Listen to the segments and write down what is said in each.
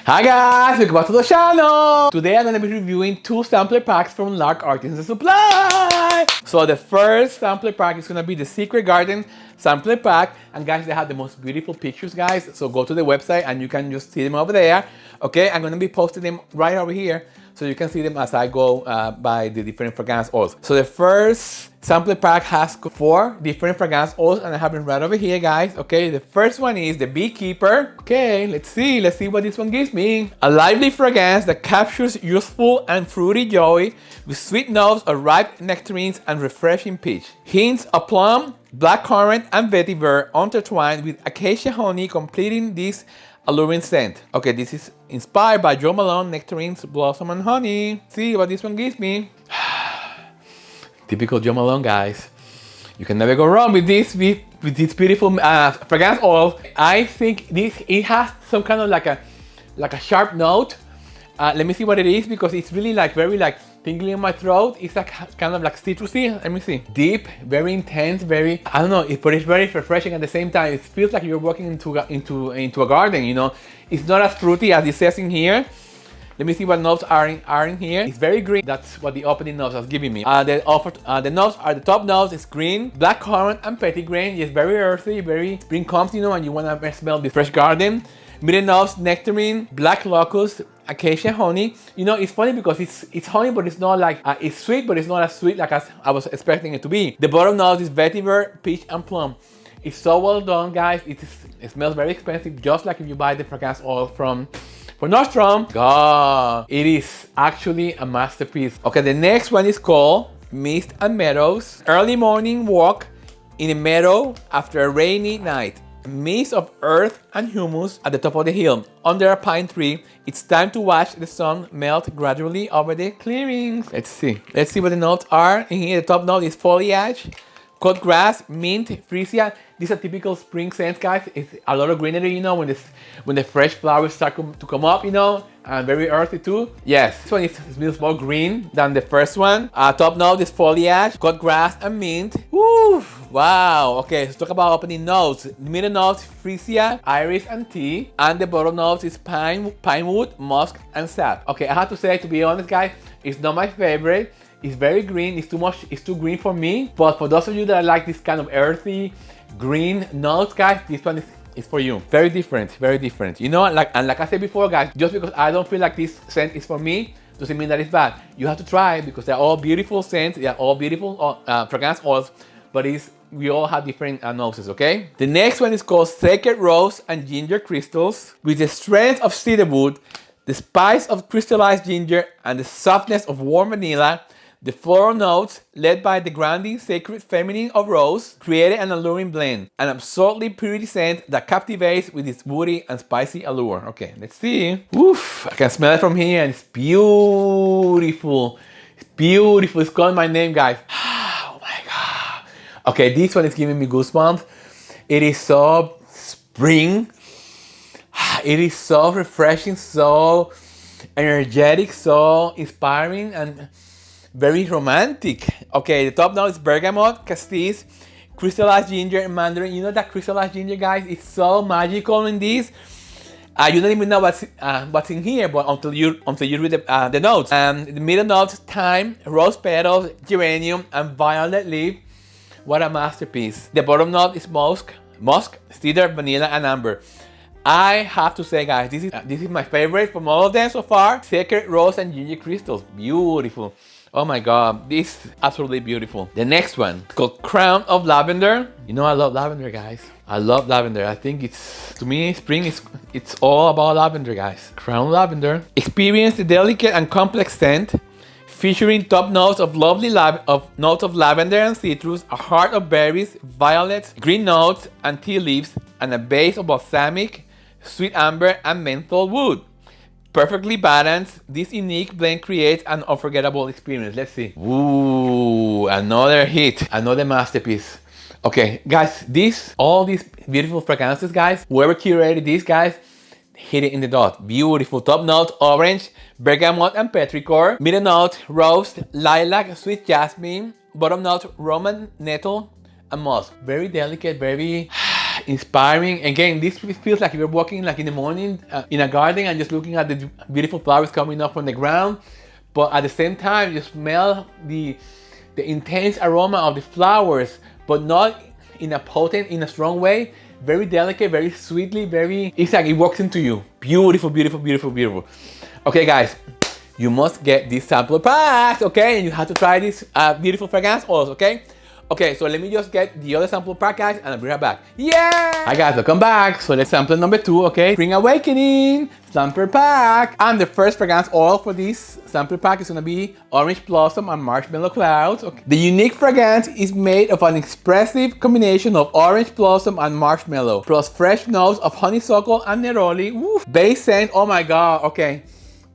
Hi guys, welcome back to the channel. Today I'm going to be reviewing two sampler packs from Lark Artisan Supply. So the first sampler pack is going to be the Secret Garden sampler pack, and guys, they have the most beautiful pictures, guys. So go to the website and you can just see them over there. Okay, I'm going to be posting them right over here so you can see them as I go by the different fragrance oils. So the first sampler pack has 4 different fragrance oils, and I have them right over here, guys. Okay, the first one is the Beekeeper. Okay, let's see what this one gives me. A lively fragrance that captures youthful and fruity joy with sweet notes of ripe nectarines and refreshing peach. Hints of plum, blackcurrant, and vetiver intertwined with acacia honey, completing this alluring scent. Okay, this is inspired by Jo Malone Nectarines, Blossom, and Honey. See what this one gives me. Typical Jo Malone, guys. You can never go wrong with this beautiful fragrance oil. I think it has some kind of like a sharp note. Let me see what it is, because it's really very tingling in my throat. It's like kind of like citrusy. Let me see. Deep, very intense, very, I don't know, but it's very refreshing at the same time. It feels like you're walking into a garden, you know. It's not as fruity as it says in here. Let me see what notes are in here. It's very green. That's what the opening notes are giving me. The notes are, the top notes is green, blackcurrant, and petitgrain. It's very earthy, very spring comes, you know, and you want to smell the fresh garden. Middle notes, nectarine, black locust, acacia honey. You know, it's funny because it's honey, but it's not like, it's sweet, but it's not as sweet like as I was expecting it to be. The bottom notes is vetiver, peach, and plum. It's so well done, guys. It smells very expensive, just like if you buy the fragrance oil from Nordstrom. God, it is actually a masterpiece. Okay, the next one is called Mist and Meadows. Early morning walk in a meadow after a rainy night. Mist of earth and humus at the top of the hill. Under a pine tree, it's time to watch the sun melt gradually over the clearings. Let's see what the notes are. In here, the top note is foliage, cut grass, mint, freesia. These are typical spring scents, guys. It's a lot of greenery, you know, when the fresh flowers start to come up, you know, and very earthy too. Yes, this one smells more green than the first one. Top note is foliage, cut grass, and mint. Woo! Wow. Okay, let's talk about opening notes. The middle notes, freesia, iris, and tea, and the bottom notes is pinewood, musk, and sap. Okay, I have to say, to be honest, guys, it's not my favorite. It's very green. It's too green for me. But for those of you that like this kind of earthy green notes, guys, this one is for you. Very different, very different. You know, like I said before, guys, just because I don't feel like this scent is for me doesn't mean that it's bad. You have to try it, because they're all beautiful scents. They're all beautiful fragrance oils, but we all have different noses, okay? The next one is called Sacred Rose and Ginger Crystals. With the strength of cedarwood, the spice of crystallized ginger, and the softness of warm vanilla, the floral notes, led by the grounding sacred feminine of rose, created an alluring blend, an absolutely pretty scent that captivates with its woody and spicy allure. Okay, let's see. Oof, I can smell it from here, and it's beautiful. It's beautiful. It's calling my name, guys. Oh my God. Okay, this one is giving me goosebumps. It is so spring. It is so refreshing, so energetic, so inspiring, and very romantic. Okay, the top note is bergamot, cassis, crystallized ginger, and mandarin. You know that crystallized ginger, guys, it's so magical in this. You don't even know what's in here, but until you read the notes. The middle notes: thyme, rose petals, geranium, and violet leaf. What a masterpiece. The bottom note is musk, cedar, vanilla, and amber. I have to say, guys, this is my favorite from all of them so far. Sacred Rose and Ginger Crystals. Beautiful. Oh my God, this is absolutely beautiful. The next one is called Crown of Lavender. You know I love lavender, guys. I love lavender. I think to me, spring it's all about lavender, guys. Crown Lavender. Experience the delicate and complex scent, featuring top notes of notes of lavender and citrus, a heart of berries, violets, green notes, and tea leaves, and a base of balsamic, sweet amber, and menthol wood. Perfectly balanced, this unique blend creates an unforgettable experience. Let's see. Ooh, another hit, another masterpiece. Okay, guys, all these beautiful fragrances, guys, whoever curated these, guys, hit it in the dot. Beautiful. Top note, orange, bergamot, and petrichor. Middle note, rose, lilac, sweet jasmine. Bottom note, Roman nettle, and musk. Very delicate, very inspiring. Again, this feels like you're walking like in the morning in a garden and just looking at the beautiful flowers coming up from the ground. But at the same time, you smell the intense aroma of the flowers, but not in a potent, in a strong way. Very delicate, very sweetly, it's like it walks into you. Beautiful, beautiful, beautiful, beautiful. Okay, guys, you must get these sampler packs, okay? And you have to try these beautiful fragrance oils, okay? Okay, so let me just get the other sample pack, guys, and I'll be right back. Yeah! Hi, guys, welcome back. So let's sample number 2, okay? Spring Awakening sample pack. And the first fragrance oil for this sample pack is gonna be Orange Blossom and Marshmallow Clouds. Okay. The unique fragrance is made of an expressive combination of orange blossom and marshmallow, plus fresh notes of honeysuckle and neroli. Woo. Base scent, oh my God, okay.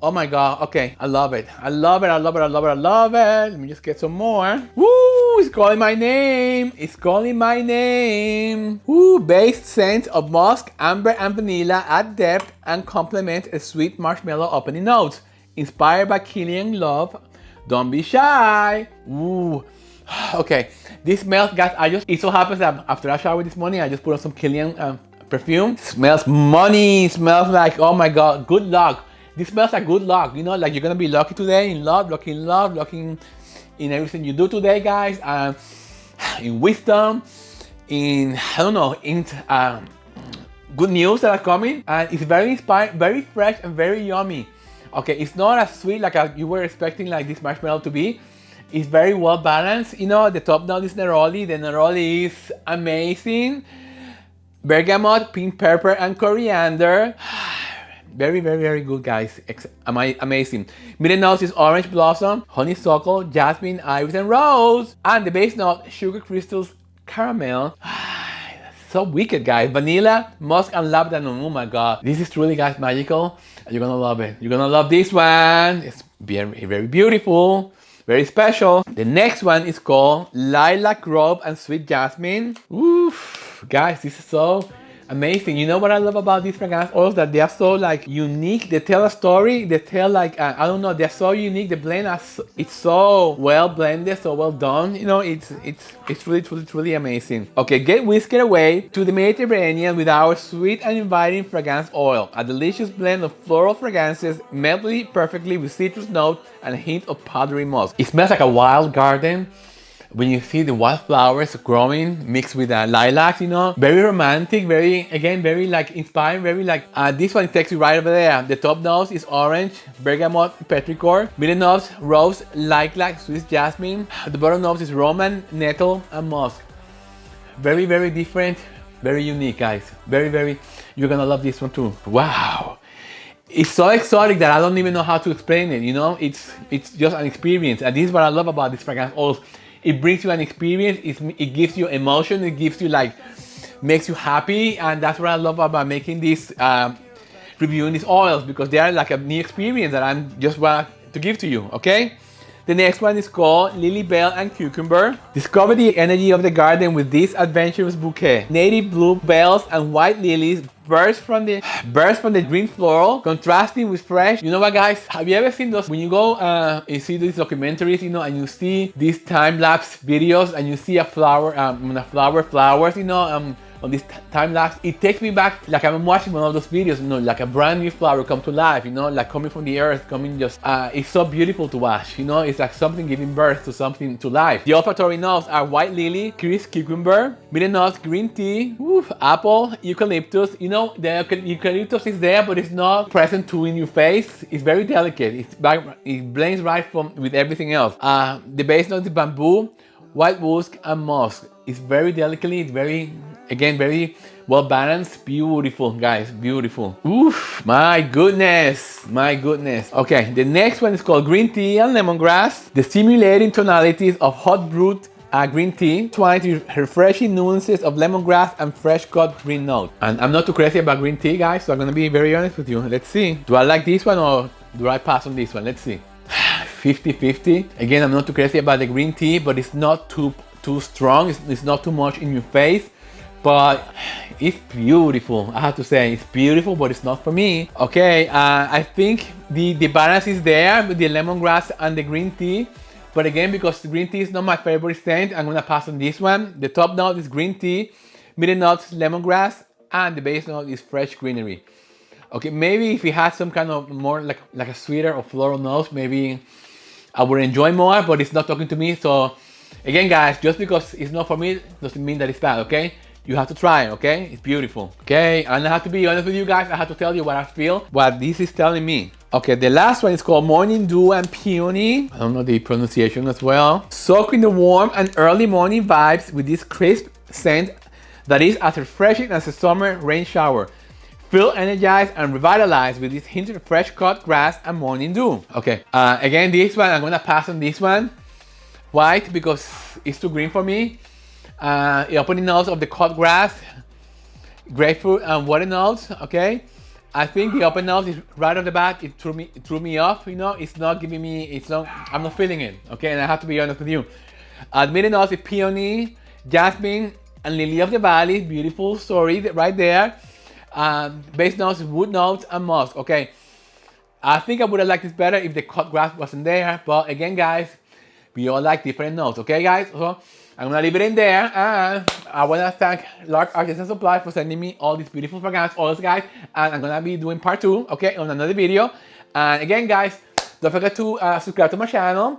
Oh my God, okay, I love it. I love it, I love it, I love it, I love it. Let me just get some more. Woo, it's calling my name. It's calling my name. Woo, base scent of musk, amber, and vanilla at depth and complement a sweet marshmallow opening notes. Inspired by Killian Love. Don't be shy. Woo. Okay, this smells, guys, it so happens that after I showered this morning, I just put on some Killian perfume. Smells money, smells like, oh my God, good luck. This smells like good luck, you know, like you're gonna be lucky today, in love, lucky in everything you do today, guys. In wisdom, in, I don't know, in good news that are coming. And it's very inspiring, very fresh, and very yummy. Okay, it's not as sweet like you were expecting like this marshmallow to be. It's very well balanced. You know, the top note is neroli. The neroli is amazing. Bergamot, pink pepper, and coriander. Very, very, very good, guys. Amazing. Middle notes is orange blossom, honeysuckle, jasmine, iris, and rose. And the base note, sugar crystals, caramel. So wicked, guys. Vanilla, musk, and lavender. Oh my God. This is truly, guys, magical. You're gonna love it. You're gonna love this one. It's very, very beautiful. Very special. The next one is called Lilac Grove and Sweet Jasmine. Oof. Guys, this is so amazing. You know what I love about these fragrance oils? That they are so like unique. They tell a story. They tell like, I don't know, they're so unique. The blend, it's so well blended, so well done. You know, it's really, truly, truly amazing. Okay, get whisked away to the Mediterranean with our sweet and inviting fragrance oil. A delicious blend of floral fragrances, melted perfectly with citrus note and a hint of powdery musk. It smells like a wild garden. When you see the wildflowers growing mixed with lilacs, you know, very romantic, very like inspiring, very like, this one takes you right over there. The top notes is orange, bergamot, petrichor. Middle notes, rose, lilac, Swiss jasmine. The bottom notes is roman, nettle, and musk. Very, very different, very unique, guys. Very, very, you're gonna love this one too. Wow. It's so exotic that I don't even know how to explain it, you know? It's just an experience. And this is what I love about this fragrance oils. It brings you an experience, it gives you emotion, it gives you like, makes you happy. And that's what I love about making this, reviewing these oils, because they are like a new experience that I'm just want to give to you, okay? The next one is called Lily Bell and Cucumber. Discover the energy of the garden with this adventurous bouquet. Native blue bells and white lilies burst from the green floral, contrasting with fresh. You know what, guys? Have you ever seen those? When you go and see these documentaries, you know, and you see these time-lapse videos, and you see a flower, flowers, you know, on this time lapse, it takes me back like I'm watching one of those videos, you know, like a brand new flower come to life, you know, like coming from the earth, coming just, it's so beautiful to watch, you know, it's like something giving birth to something, to life. The olfactory notes are white lily, crisp cucumber, middle notes, green tea, apple, eucalyptus. You know, the eucalyptus is there, but it's not present too in your face. It's very delicate. It blends right with everything else. The base note is bamboo, white musk, and musk. It's very delicately, it's very, again, very well balanced. Beautiful, guys, beautiful. Oof, my goodness, my goodness. Okay, the next one is called green tea and lemongrass. The stimulating tonalities of hot brewed green tea, twined with refreshing nuances of lemongrass and fresh cut green note. And I'm not too crazy about green tea, guys, so I'm gonna be very honest with you. Let's see. Do I like this one or do I pass on this one? Let's see. 50-50. Again, I'm not too crazy about the green tea, but it's not too strong. It's not too much in your face. But it's beautiful. I have to say, it's beautiful, but it's not for me. Okay, I think the balance is there with the lemongrass and the green tea. But again, because the green tea is not my favorite scent, I'm gonna pass on this one. The top note is green tea. Middle notes, lemongrass, and the base note is fresh greenery. Okay, maybe if it had some kind of more like a sweeter or floral notes, maybe I would enjoy more, but it's not talking to me. So again, guys, just because it's not for me doesn't mean that it's bad, okay? You have to try it, okay? It's beautiful, okay? And I have to be honest with you guys. I have to tell you what I feel, what this is telling me. Okay, the last one is called Morning Dew and Peony. I don't know the pronunciation as well. Soak in the warm and early morning vibes with this crisp scent that is as refreshing as a summer rain shower. Feel energized and revitalized with this hint of fresh cut grass and morning dew. Okay, again, this one, I'm gonna pass on this one. White, because it's too green for me. Opening notes of the cut grass, grapefruit and water notes, okay? I think the open notes is right off the bat, it threw me off, you know? It's not giving me, I'm not feeling it, okay? And I have to be honest with you. The middle notes is peony, jasmine, and lily of the valley. Beautiful story right there. Base notes, wood notes, and musk. Okay, I think I would have liked this better if the cut grass wasn't there. But again, guys, we all like different notes. Okay, guys. So I'm gonna leave it in there. And I wanna thank Lark Artisan Supply for sending me all these beautiful fragrance oils, guys. And I'm gonna be doing part 2, okay, on another video. And again, guys, don't forget to subscribe to my channel.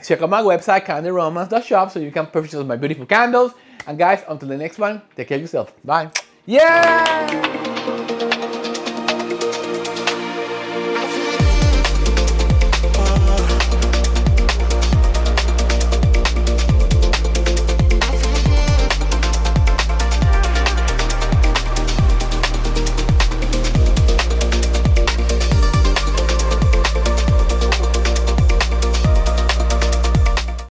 Check out my website, candleromance.shop, so you can purchase my beautiful candles. And guys, until the next one, take care of yourself. Bye. Yeah!